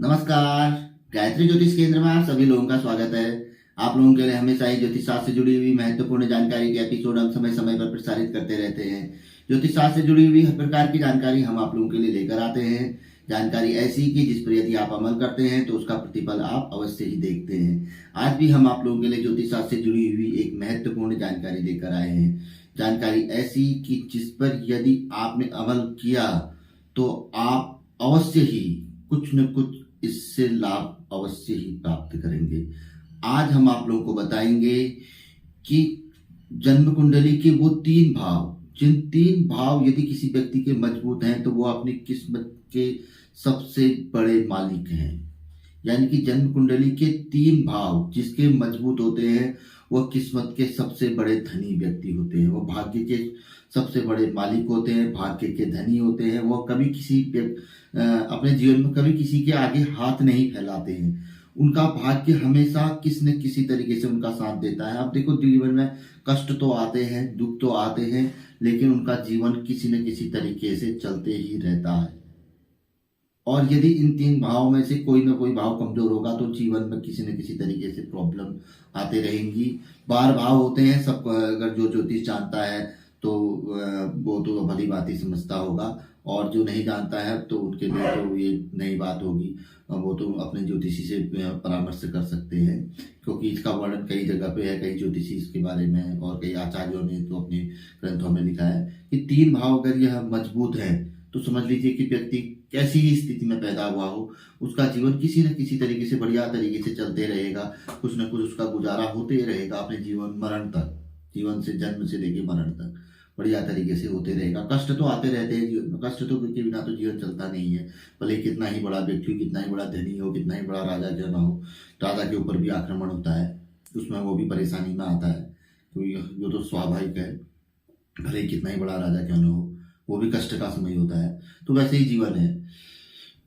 नमस्कार। गायत्री ज्योतिष केंद्र में आप सभी लोगों का स्वागत है। आप लोगों के लिए हमेशा ही ज्योतिष शास्त्र से जुड़ी हुई महत्वपूर्ण जानकारी के एपिसोड हम समय समय पर प्रसारित करते रहते हैं। ज्योतिष शास्त्र से जुड़ी हुई हर प्रकार की जानकारी हम आप लोगों के लिए लेकर आते हैं। जानकारी ऐसी कि जिस पर यदि आप अमल करते हैं तो उसका प्रतिफल आप अवश्य ही देखते हैं। आज भी हम आप लोगों के लिए ज्योतिष शास्त्र से जुड़ी हुई एक महत्वपूर्ण जानकारी लेकर आए हैं। जानकारी ऐसी कि जिस पर यदि आपने अमल किया तो आप अवश्य ही कुछ न कुछ इससे लाभ अवश्य ही प्राप्त करेंगे। आज हम आप लोगों को बताएंगे कि जन्म कुंडली के वो 3 भाव, जिन 3 भाव यदि किसी व्यक्ति के मजबूत हैं तो वो अपनी किस्मत के सबसे बड़े मालिक हैं। यानी कि जन्म कुंडली के 3 भाव जिसके मजबूत होते हैं वह किस्मत के सबसे बड़े धनी व्यक्ति होते हैं। वो भाग्य के सबसे बड़े मालिक होते हैं, भाग्य के धनी होते हैं। वो कभी अपने जीवन में कभी किसी के आगे हाथ नहीं फैलाते हैं। उनका भाग्य हमेशा किसी न किसी तरीके से उनका साथ देता है। अब देखो, जीवन में कष्ट तो आते हैं, दुख तो आते हैं, लेकिन उनका जीवन किसी न किसी तरीके से चलते ही रहता है। और यदि इन 3 भाव में से कोई ना कोई भाव कमजोर होगा तो जीवन में किसी न किसी तरीके से प्रॉब्लम आते रहेंगी। 12 भाव होते हैं। सब अगर जो ज्योतिष जानता है तो वो तो भली बात ही समझता होगा, और जो नहीं जानता है तो उनके लिए तो ये नई बात होगी। वो तो अपने ज्योतिषी से परामर्श कर सकते हैं, क्योंकि इसका वर्णन कई जगह पे है, कई ज्योतिषी इसके बारे में और कई आचार्यों ने तो अपने ग्रंथों में लिखा है कि 3 भाव अगर यह मजबूत है तो समझ लीजिए कि व्यक्ति कैसी ही स्थिति में पैदा हुआ हो, उसका जीवन किसी न किसी तरीके से बढ़िया तरीके से चलते रहेगा। कुछ न कुछ उसका गुजारा होते रहेगा अपने जीवन मरण तक, जीवन से जन्म से लेके मरण तक बढ़िया तरीके से होते रहेगा। कष्ट तो आते रहते हैं जीवन में, कष्ट तो के बिना तो जीवन चलता नहीं है। भले कितना ही बड़ा व्यक्ति हो, कितना ही बड़ा धनी हो, कितना ही बड़ा राजा क्यों ना हो, राजा के ऊपर भी आक्रमण होता है, उसमें वो भी परेशानी में आता है। तो ये तो स्वाभाविक है। भले कितना ही बड़ा राजा क्यों ना हो, वो भी कष्ट का समय होता है। तो वैसे ही जीवन है।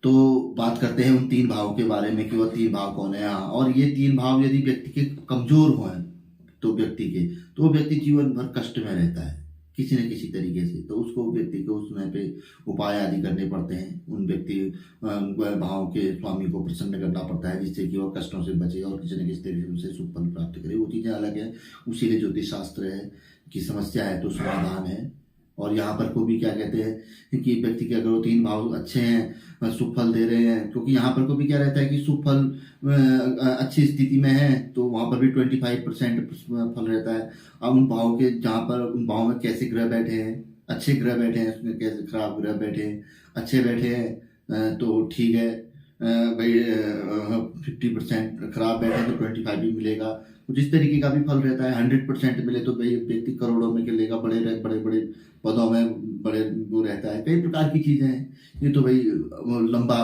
तो बात करते हैं उन 3 भाव के बारे में कि वह 3 भाव कौन है। और ये 3 भाव यदि व्यक्ति के कमजोर हो तो वो व्यक्ति जीवन भर कष्ट में रहता है किसी न किसी तरीके से। तो उसको व्यक्ति को उस समय पे उपाय आदि करने पड़ते हैं। उन व्यक्ति भाव के स्वामी को प्रसन्न करना पड़ता है, जिससे कि वह कष्टों से बचे और किसी न किसी तरीके से सुख फल प्राप्त करे। वो चीज़ें अलग है, उसी लिए ज्योतिष शास्त्र है कि समस्या है तो समाधान है। और यहाँ पर को भी क्या कहते हैं कि व्यक्ति के अगर वो 3 भाव अच्छे हैं, सुख फल दे रहे हैं, क्योंकि यहाँ पर को भी क्या रहता है कि सुख फल अच्छी स्थिति में है तो वहाँ पर भी 25% फल रहता है। अब उन भाव के जहाँ पर उन भाव में कैसे ग्रह बैठे हैं, अच्छे ग्रह बैठे हैं, उसमें कैसे खराब ग्रह बैठे हैं, अच्छे बैठे हैं तो ठीक है भाई, 50% खराब बैठे हैं तो 25 भी मिलेगा। कुछ इस तरीके का भी फल रहता है। 100% मिले तो भाई व्यक्ति करोड़ों में लेगा, बड़े बड़े पदों में बड़े वो रहता है। कई प्रकार की चीजें हैं, ये तो भाई लंबा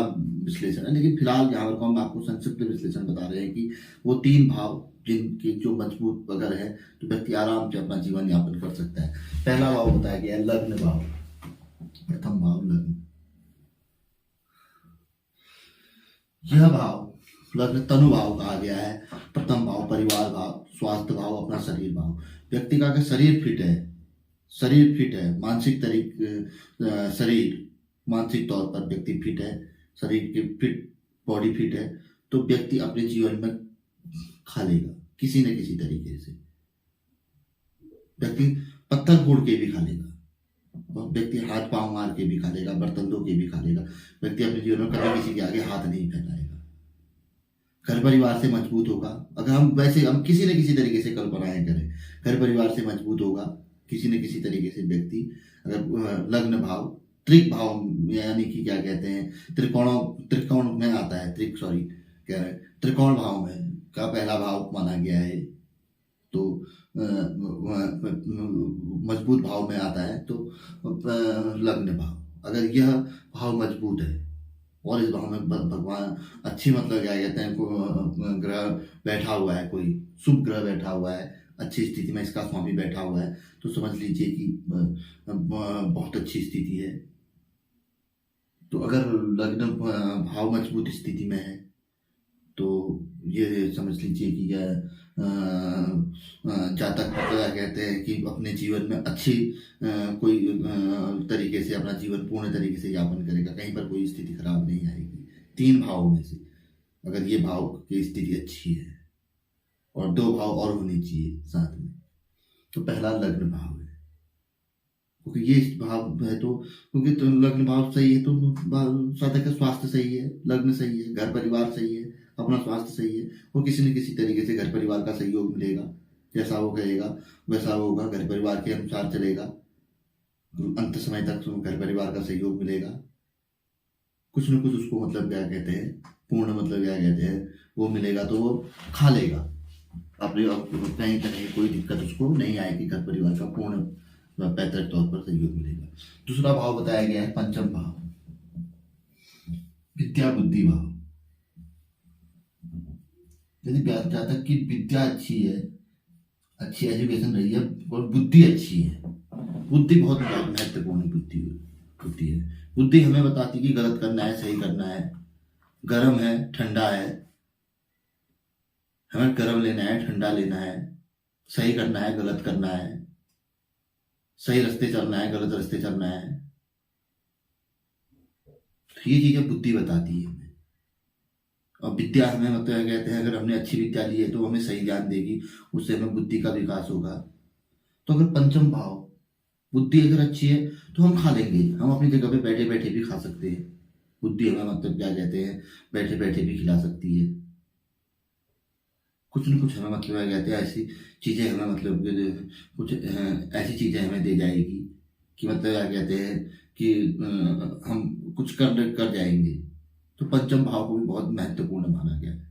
विश्लेषण है, लेकिन फिलहाल यहाँ पर हम आपको संक्षिप्त विश्लेषण बता रहे हैं कि वो 3 भाव जिनके जो मजबूत अगर है तो व्यक्ति आराम से अपना जीवन यापन कर सकता है। पहला भाव बताया गया है लग्न भाव। प्रथम भाव लग्न। यह भाव लग्न तनु भाव कहा गया है। प्रथम भाव परिवार भाव, स्वास्थ्य भाव, अपना शरीर भाव। व्यक्ति का अगर शरीर फिट है, मानसिक तौर पर व्यक्ति फिट है, शरीर की बॉडी फिट है, तो व्यक्ति अपने जीवन में खा लेगा किसी न किसी तरीके से। व्यक्ति पत्थर फोड़ के भी खा लेगा, व्यक्ति हाथ पांव मार के भी खा लेगा, बर्तन धो के भी खा लेगा। व्यक्ति अपने जीवन में कभी किसी के आगे हाथ नहीं फैलाएगा। घर परिवार से मजबूत होगा। अगर हम किसी न किसी तरीके से कल्पनाएं करें, घर परिवार से मजबूत होगा किसी न किसी तरीके से व्यक्ति। अगर लग्न भाव त्रिक भाव, यानी कि क्या कहते हैं त्रिकोण में आता है, त्रिकोण भाव में का पहला भाव माना गया है, तो मजबूत भाव में आता है तो लग्न भाव। अगर यह भाव मजबूत है और इस भाव में भगवान अच्छी, मतलब क्या कहते हैं, ग्रह बैठा हुआ है, कोई शुभ ग्रह बैठा हुआ है, अच्छी स्थिति में इसका स्वामी बैठा हुआ है, तो समझ लीजिए कि बहुत अच्छी स्थिति है। तो अगर लग्न भाव मजबूत स्थिति में है तो ये समझ लीजिए कि यह जातक क्या कहते हैं कि अपने जीवन में अच्छी कोई तरीके से अपना जीवन पूर्ण तरीके से यापन करेगा, कहीं पर कोई स्थिति खराब नहीं आएगी। 3 भावों में से अगर ये भाव की स्थिति अच्छी है और 2 भाव और होने चाहिए साथ में, तो पहला लग्न भाव है, क्योंकि ये भाव है तो, क्योंकि तो लग्न भाव सही है तो साधक का स्वास्थ्य सही है, लग्न सही है, घर परिवार सही है, अपना स्वास्थ्य सही है, वो किसी न किसी तरीके से घर परिवार का सहयोग मिलेगा। जैसा वो कहेगा वैसा होगा, घर परिवार के अनुसार चलेगा, अंत समय तक घर परिवार का सहयोग मिलेगा। कुछ न कुछ उसको मतलब क्या कहते हैं, पूर्ण मतलब क्या कहते हैं, वो मिलेगा तो वो खा लेगा अपने, कहीं ना कहीं कोई दिक्कत उसको नहीं आएगी, घर परिवार का पूर्ण पैतृक तौर पर सहयोग मिलेगा। दूसरा भाव बताया गया है पंचम भाव, विद्या बुद्धि भाव। यदि जातक की विद्या अच्छी है, अच्छी एजुकेशन रही है और बुद्धि अच्छी है, बुद्धि बहुत महत्वपूर्ण बुद्धि है। बुद्धि हमें बताती कि गलत करना है, सही करना है, गर्म है, ठंडा है, हमें गर्म लेना है, ठंडा लेना है, सही करना है, गलत करना है, सही रास्ते चलना है, गलत रास्ते चलना है। तो ये चीजें बुद्धि बताती है हमें। और विद्या हमें मतलब कहते हैं, अगर हमने अच्छी विद्या ली है तो हमें सही ज्ञान देगी, उससे हमें बुद्धि का विकास होगा। तो अगर पंचम भाव बुद्धि अगर अच्छी है तो हम खा लेंगे, हम अपनी जगह पे बैठे बैठे भी खा सकते हैं। बुद्धि हमें मतलब क्या कहते हैं, बैठे बैठे भी खिला सकती है। कुछ न कुछ हमें मतलब क्या कहते हैं, ऐसी चीजें हमें मतलब कुछ ऐसी चीजें हमें दे जाएगी कि मतलब क्या कहते हैं कि हम कुछ कर जाएंगे। तो पंचम भाव को भी बहुत महत्वपूर्ण माना गया है।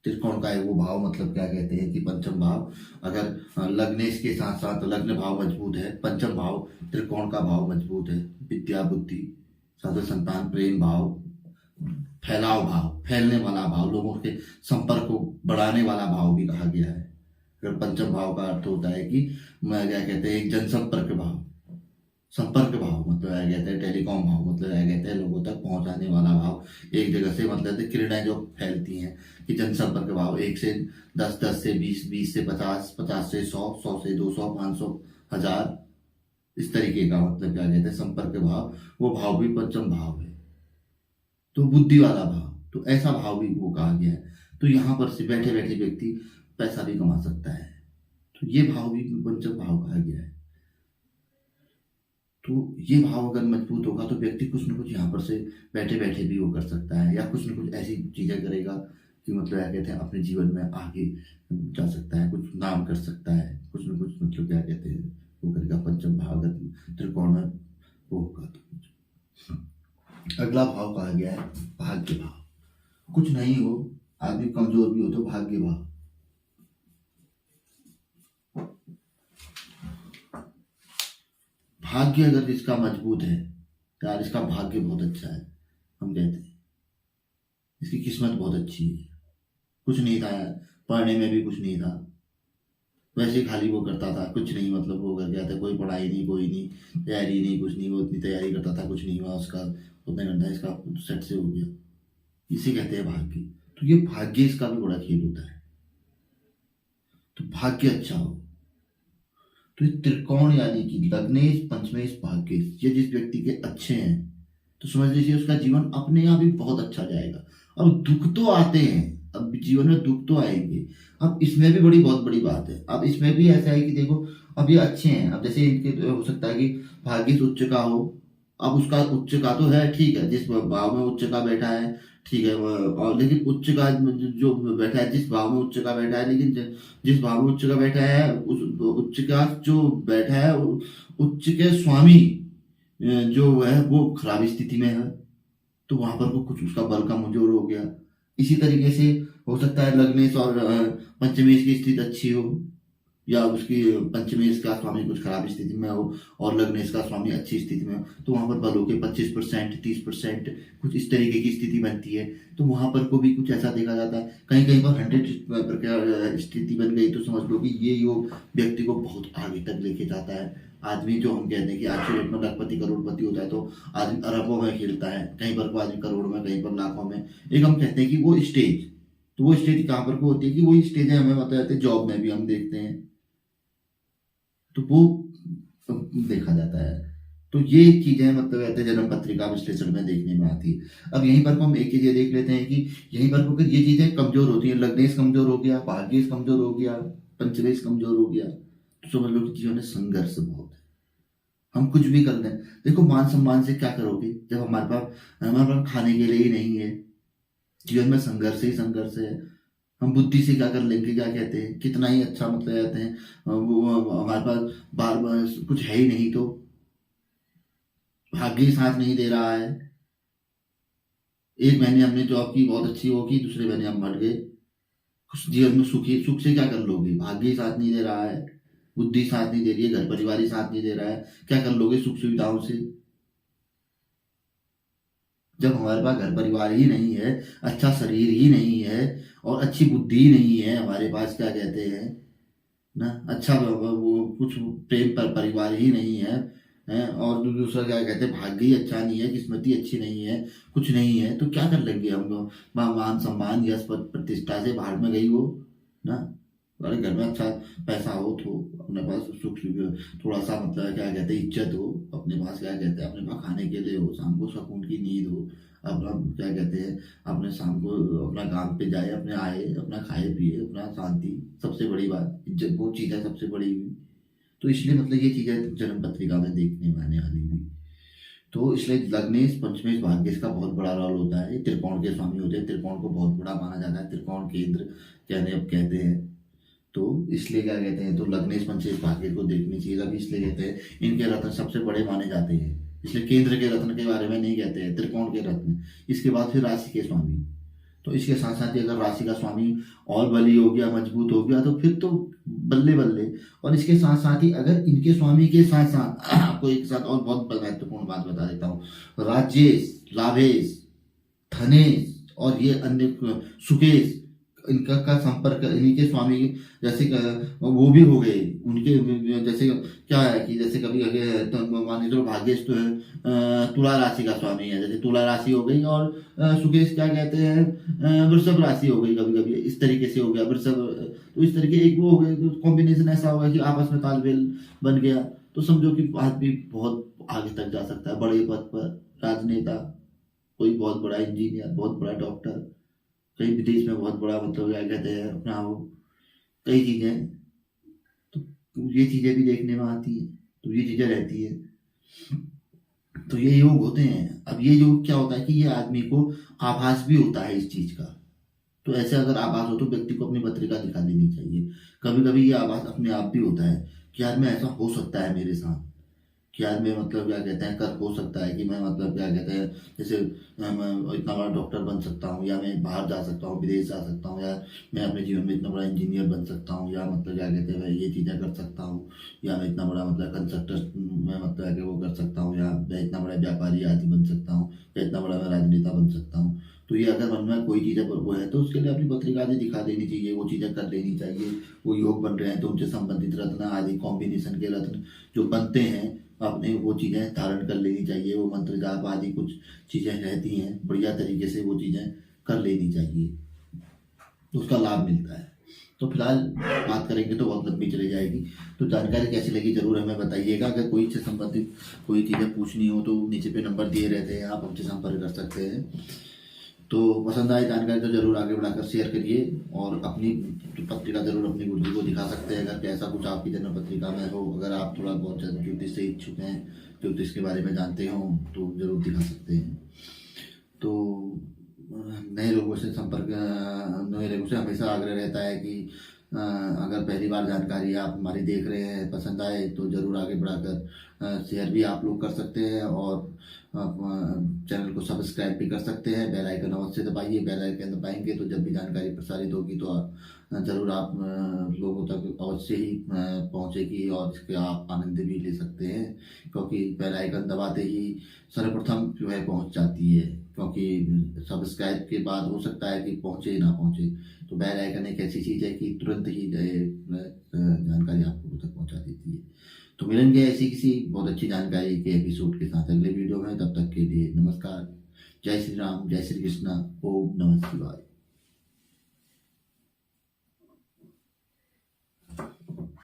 त्रिकोण का है वो भाव, मतलब क्या कहते हैं कि पंचम भाव अगर लग्नेश के साथ साथ लग्न भाव मजबूत है, पंचम भाव त्रिकोण का भाव मजबूत है, विद्या बुद्धि साधु संतान प्रेम भाव, फैलाव भाव, फैलने वाला भाव, लोगों के संपर्क को बढ़ाने वाला भाव भी कहा गया है। अगर पंचम भाव का अर्थ होता है कि मैं क्या कहते हैं, एक जनसंपर्क भाव, संपर्क भाव मतलब क्या कहते हैं, टेलीकॉम भाव मतलब क्या कहते हैं, लोगों तक पहुंचाने वाला भाव, एक जगह से मतलब किरणें जो फैलती हैं कि जनसंपर्क भाव, 1 से 10, 10 से 20, 20 से 50, 50 से 100, 100 से 200, 500, 1000, इस तरीके का मतलब क्या कहते हैं संपर्क भाव, वो भाव भी पंचम भाव है। तो बुद्धि वाला भाव, तो ऐसा भाव भी वो कहा गया है। तो यहाँ पर से बैठे बैठे व्यक्ति पैसा भी कमा सकता है, तो ये भाव भी पंचम भाव कहा गया है। तो ये भाव अगर मजबूत होगा तो व्यक्ति कुछ न कुछ यहाँ पर से बैठे बैठे भी वो कर सकता है, या कुछ न कुछ ऐसी चीजें करेगा कि मतलब क्या कहते हैं अपने जीवन में आगे जा सकता है, कुछ नाम कर सकता है, कुछ न कुछ मतलब क्या कहते हैं वो करेगा। पंचम भाव अगर त्रिकोण में वो होगा तो। अगला भाव कहा गया है भाग्य भाव। कुछ नहीं हो, आदमी कमजोर भी हो तो भाग्य भाव, भाग्य अगर जिसका मजबूत है, यार इसका भाग्य बहुत अच्छा है, हम कहते हैं इसकी किस्मत बहुत अच्छी है। कुछ नहीं था यार, पढ़ने में भी कुछ नहीं था, वैसे खाली वो करता था, कुछ नहीं मतलब वो कर गया था, कोई पढ़ाई नहीं, कोई नहीं तैयारी नहीं, कुछ नहीं, वो इतनी तैयारी करता था, कुछ नहीं हुआ उसका, उतना घंटा इसका सेट से हो गया, इसे कहते हैं भाग्य। तो ये भाग्य इसका भी बड़ा खेल होता है। तो भाग्य अच्छा हो तो ये त्रिकोण यानी कि लग्नेश पंचमेश भाग्येश, ये जिस व्यक्ति के अच्छे हैं तो समझ लीजिए उसका जीवन अपने आप ही बहुत अच्छा जाएगा। अब दुख तो आते हैं, अब जीवन में दुख तो आएंगे। अब इसमें भी बहुत बड़ी बात है, अब इसमें भी ऐसा है कि देखो अब ये अच्छे हैं, अब जैसे इनके हो सकता है कि भाग्य उच्च का हो, अब उसका उच्च का तो है ठीक है, जिस भाव में उच्च का बैठा है ठीक है, और लेकिन उच्च का जो बैठा है, जिस भाव में उच्च का बैठा है, लेकिन जिस भाव में उच्च का बैठा है उस उच्च का जो बैठा है उच्च के स्वामी जो है वो खराब स्थिति में है, तो वहां पर वो कुछ उसका बल का कमजोर हो गया। इसी तरीके से हो सकता है लग्नेश और पंचमेश की स्थिति अच्छी हो, या उसकी पंचमेश का स्वामी कुछ खराब स्थिति में हो और लग्नेश का स्वामी अच्छी स्थिति में हो, तो वहां पर बलों के 25%, 30% कुछ इस तरीके की स्थिति बनती है। तो वहां पर को भी कुछ ऐसा देखा जाता है, कहीं कहीं पर 100 स्थिति बन गई तो समझ लो कि ये योग व्यक्ति को बहुत आगे तक लेके जाता है। आदमी जो हम कहते हैं कि आज के डेट में लखपति करोड़पति होता है, तो आदमी अरबों में खेलता है, कहीं पर को आदमी करोड़ में, कहीं पर लाखों में। एक हम कहते हैं कि वो स्टेज, तो वो स्टेज कहाँ पर को होती है कि वही स्टेज है, हमें बताते हैं जॉब में भी हम देखते हैं, तो वो देखा जाता है। तो ये चीजें मतलब कहते हैं जन्म पत्रिका विश्लेषण में देखने में आती है। अब यहीं पर को हम एक चीज ये देख लेते हैं कि यहीं पर को ये चीजें कमजोर होती हैं, लग्नेश कमजोर हो गया, भाग्येश कमजोर हो गया, पंचमेश कमजोर हो गया, तो समझ लो कि जीवन में संघर्ष बहुत है। हम कुछ भी कर लें, देखो मान सम्मान से क्या करोगे जब हमारे पास खाने के लिए ही नहीं है। जीवन में संघर्ष ही संघर्ष है। हम बुद्धि से क्या कर लेंगे, क्या कहते हैं, कितना ही अच्छा मतलब कहते हैं वो हमारे पास बार बार कुछ है ही नहीं, तो भाग्य ही साथ नहीं दे रहा है। एक महीने हमने जॉब की, बहुत अच्छी वो की, दूसरे महीने हम मर गए। कुछ जीवन में सुख से क्या कर लोगे, भाग्य ही साथ नहीं दे रहा है, बुद्धि साथ नहीं दे रही है, घर परिवार ही साथ नहीं दे रहा है, क्या कर लोगे सुख सुविधाओं से। जब हमारे पास घर परिवार ही नहीं है, अच्छा शरीर ही नहीं है और अच्छी बुद्धि ही नहीं है हमारे पास, क्या कहते हैं ना, अच्छा वो कुछ प्रेम पर परिवार ही नहीं है, और दूसरा क्या कहते हैं भाग्य ही अच्छा नहीं है, किस्मत ही अच्छी नहीं है, कुछ नहीं है, तो क्या कर लेंगे हम लोग। मान सम्मान यश पद प्रतिष्ठा से भाड़ में गई वो ना। अरे घर में अच्छा पैसा हो तो अपने पास सुख थोड़ा सा मतलब क्या कहते हैं इज्जत हो, अपने पास क्या कहते हैं अपने पास खाने के लिए हो, शाम को सुकून की नींद हो, अपना क्या कहते हैं अपने शाम को अपना काम पे जाए, अपने आए, अपना खाए पिए, अपना शांति, सबसे बड़ी बात इज्जत, वो चीज़ है सबसे बड़ी हुई। तो इसलिए मतलब ये चीज़ें जन्म पत्रिका में देखने में आने वाली हुई। तो इसलिए लग्नेश पंचमेश भाग्येश का बहुत बड़ा रोल होता है। त्रिकोण के स्वामी होते हैं, त्रिकोण को बहुत बड़ा माना जाता है, त्रिकोण केंद्र कहने अब कहते हैं। तो इसलिए क्या कहते हैं, तो लग्नेश पंचमेश भाग्य को देखनी चाहिए। अभी इसलिए कहते हैं इनके रत्न सबसे बड़े माने जाते हैं, इसलिए केंद्र के रत्न के बारे में नहीं कहते हैं, त्रिकोण के रत्न। इसके बाद फिर राशि के स्वामी। तो इसके साथ साथ ही अगर राशि का स्वामी और बली हो गया, मजबूत हो गया, तो फिर तो बल्ले बल्ले। और इसके साथ साथ ही अगर इनके स्वामी के साथ साथ आपको एक साथ और बहुत महत्वपूर्ण बात बता देता हूँ, राजेश, लाभेश, धनेश और ये अन्य सुकेश, इनका का संपर्क इन्हीं के स्वामी जैसे वो भी हो गए उनके। जैसे क्या है कि जैसे कभी तो मान लीजिए भाग्येश तो तुला राशि का स्वामी है, जैसे तुला राशि हो गई, और सुकेश क्या कहते हैं वृषभ राशि हो गई, कभी कभी इस तरीके से हो गया वृषभ। तो इस तरीके एक वो हो गए, तो कॉम्बिनेशन ऐसा होगा कि आपस में तालमेल बन गया, तो समझो कि आदमी बहुत आगे तक जा सकता है, बड़े पद पर, राजनेता, कोई बहुत बड़ा इंजीनियर, बहुत बड़ा डॉक्टर, कई विदेश में बहुत बड़ा मतलब क्या कहते हैं अपना वो कई चीजें। तो ये चीजें भी देखने में आती है, तो ये चीजें रहती है, तो ये योग होते हैं। अब ये योग क्या होता है कि ये आदमी को आभास भी होता है इस चीज का। तो ऐसे अगर आभास हो तो व्यक्ति को अपनी पत्रिका दिखा देनी चाहिए। कभी कभी ये आभास अपने आप भी होता है कि यार मैं ऐसा हो सकता है मेरे साथ, कि यार मैं मतलब क्या कहते हैं कर हो सकता है कि मैं मतलब क्या कहते हैं जैसे मैं इतना बड़ा डॉक्टर बन सकता हूँ, या मैं बाहर जा सकता हूँ, विदेश जा सकता हूँ, या मैं अपने जीवन में इतना बड़ा इंजीनियर बन सकता हूँ, या मतलब क्या कहते हैं मैं ये चीज़ें कर सकता हूँ, या मैं इतना बड़ा मतलब कंस्ट्रक्टर मैं मतलब कि वो कर सकता हूँ, या मैं इतना बड़ा व्यापारी आदि बन सकता हूँ, या इतना बड़ा मैं राजनेता बन सकता हूँ। तो ये अगर मन में कोई चीज़ें वो है तो उसके लिए अपनी पत्रिका आदि दिखा देनी चाहिए, वो चीज़ें कर लेनी चाहिए। वो योग बन रहे हैं तो उनसे संबंधित रत्न आदि कॉम्बिनेशन के रत्न जो बनते हैं आपने वो चीज़ें धारण कर लेनी चाहिए। वो मंत्र जाप आदि कुछ चीज़ें रहती हैं, बढ़िया तरीके से वो चीज़ें कर लेनी चाहिए, तो उसका लाभ मिलता है। तो फिलहाल बात करेंगे तो बहुत लंबी चली जाएगी। तो जानकारी कैसी लगी जरूर हमें बताइएगा। अगर कोई इससे संबंधित कोई चीज़ें पूछनी हो तो नीचे पे नंबर दिए रहते हैं, आप हमसे संपर्क कर सकते हैं। तो पसंद आए जानकारी तो जरूर आगे बढ़ाकर शेयर करिए, और अपनी पत्रिका जरूर अपनी बुद्धि को दिखा सकते हैं अगर कैसा कुछ आपकी जन्म पत्रिका में हो। अगर आप थोड़ा बहुत ज्योतिष से इच्छुक हैं, ज्योतिष के बारे में जानते हो, तो जरूर दिखा सकते हैं। तो नए लोगों से नए लोगों से हमेशा आग्रह रहता है कि अगर पहली बार जानकारी आप हमारी देख रहे हैं, पसंद आए तो ज़रूर आगे बढ़ाकर शेयर भी आप लोग कर सकते हैं, और चैनल को सब्सक्राइब भी कर सकते हैं। बेल आइकन अवश्य दबाइए, बेल आइकन दबाएंगे तो जब भी जानकारी प्रसारित होगी तो ज़रूर आप लोगों तक अवश्य ही पहुंचेगी, और इसके आप आनंद भी ले सकते हैं, क्योंकि बेल आइकन दबाते ही सर्वप्रथम जो है पहुंच जाती है। क्योंकि सब्सक्राइब के बाद हो सकता है कि पहुंचे ना पहुंचे, तो बेल आइकन एक ऐसी चीज़ है कि तुरंत ही जानकारी आपको तक पहुंचा देती है। तो मिलेंगे ऐसी किसी बहुत अच्छी जानकारी के एपिसोड के साथ अगले वीडियो में। तब तक के लिए नमस्कार, जय श्री राम, जय श्री कृष्णा, ओम नमः शिवाय।